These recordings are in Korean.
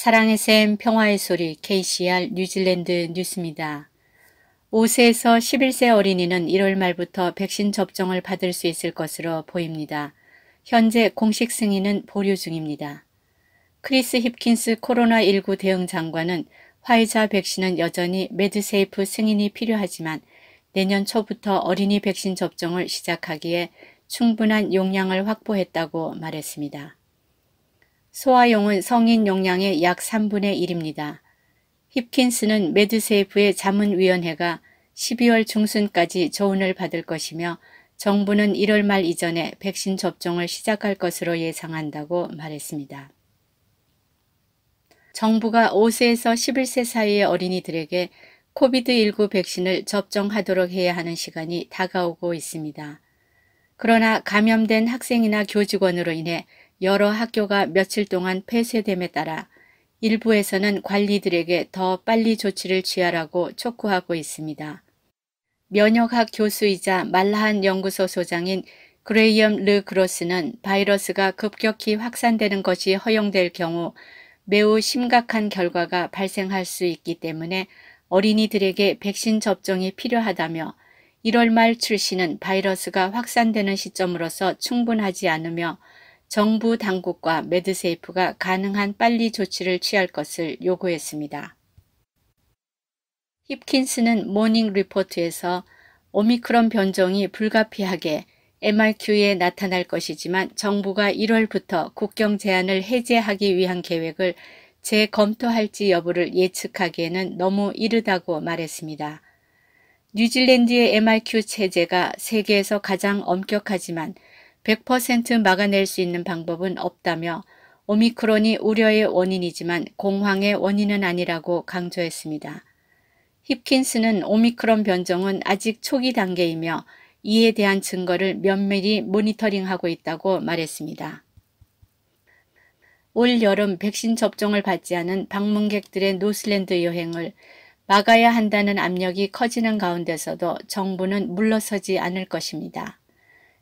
사랑의 샘 평화의 소리 KCR 뉴질랜드 뉴스입니다. 5세에서 11세 어린이는 1월 말부터 백신 접종을 받을 수 있을 것으로 보입니다. 현재 공식 승인은 보류 중입니다. 크리스 힙킨스 코로나19 대응 장관은 화이자 백신은 여전히 매드세이프 승인이 필요하지만 내년 초부터 어린이 백신 접종을 시작하기에 충분한 용량을 확보했다고 말했습니다. 소아용은 성인 용량의 약 3분의 1입니다. 힙킨스는 매드세이프의 자문위원회가 12월 중순까지 조언을 받을 것이며 정부는 1월 말 이전에 백신 접종을 시작할 것으로 예상한다고 말했습니다. 정부가 5세에서 11세 사이의 어린이들에게 코비드19 백신을 접종하도록 해야 하는 시간이 다가오고 있습니다. 그러나 감염된 학생이나 교직원으로 인해 여러 학교가 며칠 동안 폐쇄됨에 따라 일부에서는 관리들에게 더 빨리 조치를 취하라고 촉구하고 있습니다. 면역학 교수이자 말라한 연구소 소장인 그레이엄 르 그로스는 바이러스가 급격히 확산되는 것이 허용될 경우 매우 심각한 결과가 발생할 수 있기 때문에 어린이들에게 백신 접종이 필요하다며 1월 말 출시는 바이러스가 확산되는 시점으로서 충분하지 않으며 정부 당국과 매드세이프가 가능한 빨리 조치를 취할 것을 요구했습니다. 힙킨스는 모닝 리포트에서 오미크론 변종이 불가피하게 MRQ에 나타날 것이지만 정부가 1월부터 국경 제한을 해제하기 위한 계획을 재검토할지 여부를 예측하기에는 너무 이르다고 말했습니다. 뉴질랜드의 MRQ 체제가 세계에서 가장 엄격하지만 100% 막아낼 수 있는 방법은 없다며 오미크론이 우려의 원인이지만 공황의 원인은 아니라고 강조했습니다. 힙킨스는 오미크론 변종은 아직 초기 단계이며 이에 대한 증거를 면밀히 모니터링하고 있다고 말했습니다. 올 여름 백신 접종을 받지 않은 방문객들의 뉴질랜드 여행을 막아야 한다는 압력이 커지는 가운데서도 정부는 물러서지 않을 것입니다.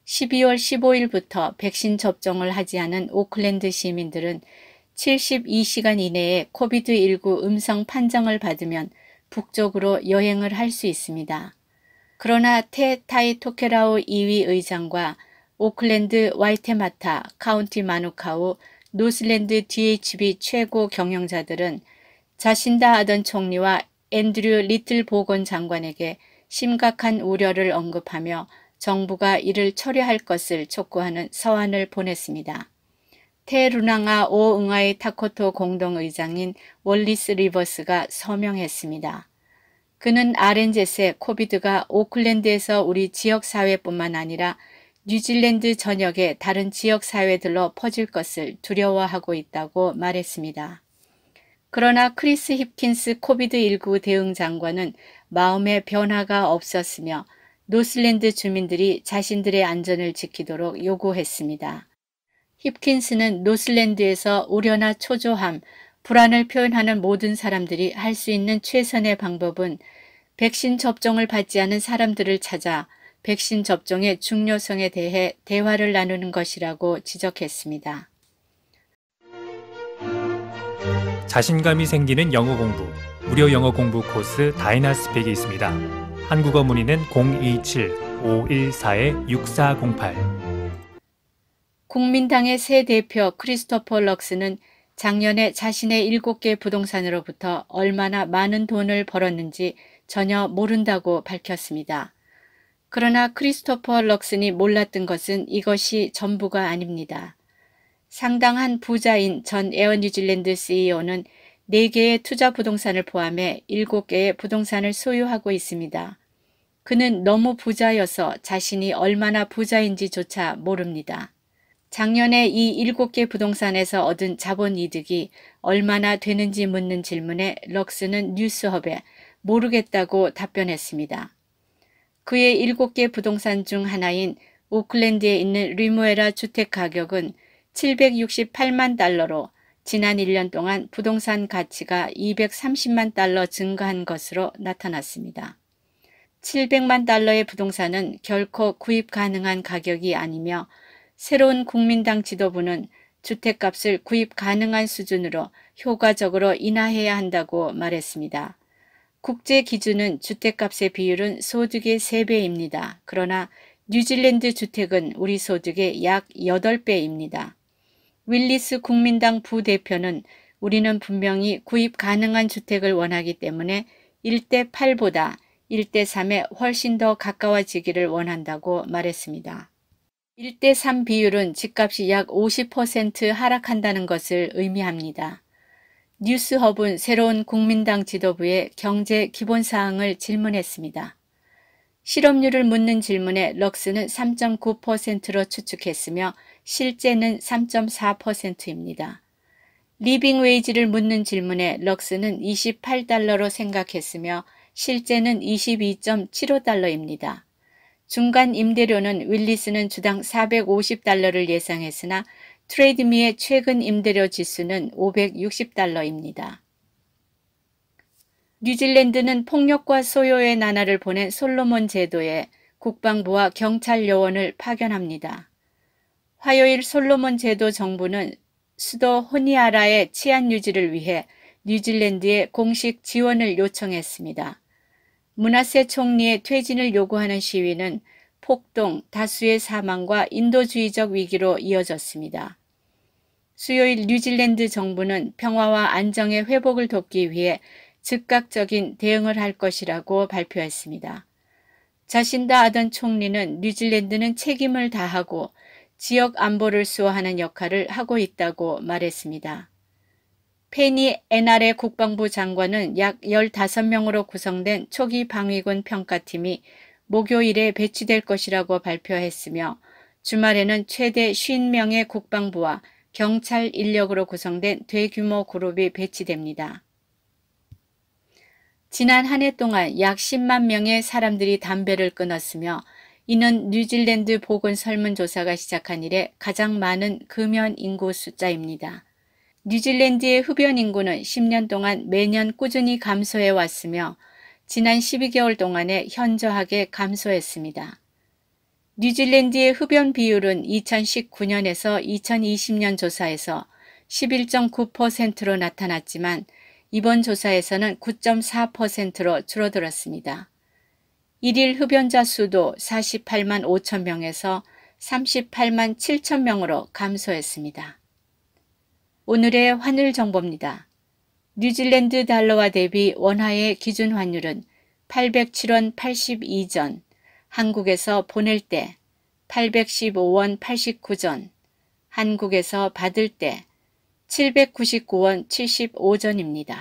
12월 15일부터 백신 접종을 하지 않은 오클랜드 시민들은 72시간 이내에 코비드19 음성 판정을 받으면 북쪽으로 여행을 할 수 있습니다. 그러나 테 타이 토케라우 2위 의장과 오클랜드 와이테마타 카운티 마누카우 뉴질랜드 DHB 최고 경영자들은 자신다 아던 총리와 앤드류 리틀 보건 장관에게 심각한 우려를 언급하며 정부가 이를 철회할 것을 촉구하는 서한을 보냈습니다. 테루낭아 오응아이 타코토 공동의장인 월리스 리버스가 서명했습니다. 그는 RNZ의 코비드가 오클랜드에서 우리 지역사회뿐만 아니라 뉴질랜드 전역의 다른 지역사회들로 퍼질 것을 두려워하고 있다고 말했습니다. 그러나 크리스 힙킨스 코비드19 대응 장관은 마음의 변화가 없었으며 뉴질랜드 주민들이 자신들의 안전을 지키도록 요구했습니다. 힙킨스는 뉴질랜드에서 우려나 초조함, 불안을 표현하는 모든 사람들이 할 수 있는 최선의 방법은 백신 접종을 받지 않은 사람들을 찾아 백신 접종의 중요성에 대해 대화를 나누는 것이라고 지적했습니다. 자신감이 생기는 영어 공부, 무료 영어 공부 코스 다이나스펙이 있습니다. 한국어 문의는 027-514-6408. 국민당의 새 대표 크리스토퍼 럭스는 작년에 자신의 7개 부동산으로부터 얼마나 많은 돈을 벌었는지 전혀 모른다고 밝혔습니다. 그러나 크리스토퍼 럭슨이 몰랐던 것은 이것이 전부가 아닙니다. 상당한 부자인 전 에어 뉴질랜드 CEO는 4개의 투자 부동산을 포함해 7개의 부동산을 소유하고 있습니다. 그는 너무 부자여서 자신이 얼마나 부자인지조차 모릅니다. 작년에 이 7개 부동산에서 얻은 자본이득이 얼마나 되는지 묻는 질문에 럭스는 뉴스허브에 모르겠다고 답변했습니다. 그의 7개 부동산 중 하나인 오클랜드에 있는 리무에라 주택 가격은 768만 달러로 지난 1년 동안 부동산 가치가 230만 달러 증가한 것으로 나타났습니다. 700만 달러의 부동산은 결코 구입 가능한 가격이 아니며 새로운 국민당 지도부는 주택값을 구입 가능한 수준으로 효과적으로 인하해야 한다고 말했습니다. 국제 기준은 주택값의 비율은 소득의 3배입니다. 그러나 뉴질랜드 주택은 우리 소득의 약 8배입니다. 윌리스 국민당 부대표는 우리는 분명히 구입 가능한 주택을 원하기 때문에 1대8보다 1대3에 훨씬 더 가까워지기를 원한다고 말했습니다. 1대3 비율은 집값이 약 50% 하락한다는 것을 의미합니다. 뉴스허브는 새로운 국민당 지도부의 경제 기본사항을 질문했습니다. 실업률을 묻는 질문에 럭스는 3.9%로 추측했으며 실제는 3.4%입니다. 리빙 웨이지를 묻는 질문에 럭스는 28달러로 생각했으며 실제는 22.75달러입니다. 중간 임대료는 윌리스는 주당 450달러를 예상했으나 트레이드미의 최근 임대료 지수는 560달러입니다. 뉴질랜드는 폭력과 소요의 나날을 보낸 솔로몬 제도에 국방부와 경찰 요원을 파견합니다. 화요일 솔로몬 제도 정부는 수도 호니아라의 치안 유지를 위해 뉴질랜드에 공식 지원을 요청했습니다. 문하세 총리의 퇴진을 요구하는 시위는 폭동, 다수의 사망과 인도주의적 위기로 이어졌습니다. 수요일 뉴질랜드 정부는 평화와 안정의 회복을 돕기 위해 즉각적인 대응을 할 것이라고 발표했습니다. 자신다 아던 총리는 뉴질랜드는 책임을 다하고 지역 안보를 수호하는 역할을 하고 있다고 말했습니다. 페니 NR의 국방부 장관은 약 15명으로 구성된 초기 방위군 평가팀이 목요일에 배치될 것이라고 발표했으며 주말에는 최대 50명의 국방부와 경찰 인력으로 구성된 대규모 그룹이 배치됩니다. 지난 한 해 동안 약 10만 명의 사람들이 담배를 끊었으며 이는 뉴질랜드 보건 설문조사가 시작한 이래 가장 많은 금연 인구 숫자입니다. 뉴질랜드의 흡연 인구는 10년 동안 매년 꾸준히 감소해 왔으며 지난 12개월 동안에 현저하게 감소했습니다. 뉴질랜드의 흡연 비율은 2019년에서 2020년 조사에서 11.9%로 나타났지만 이번 조사에서는 9.4%로 줄어들었습니다. 1일 흡연자 수도 48만 5천 명에서 38만 7천 명으로 감소했습니다. 오늘의 환율 정보입니다. 뉴질랜드 달러와 대비 원화의 기준 환율은 807원 82전, 한국에서 보낼 때 815원 89전, 한국에서 받을 때 799원 75전입니다.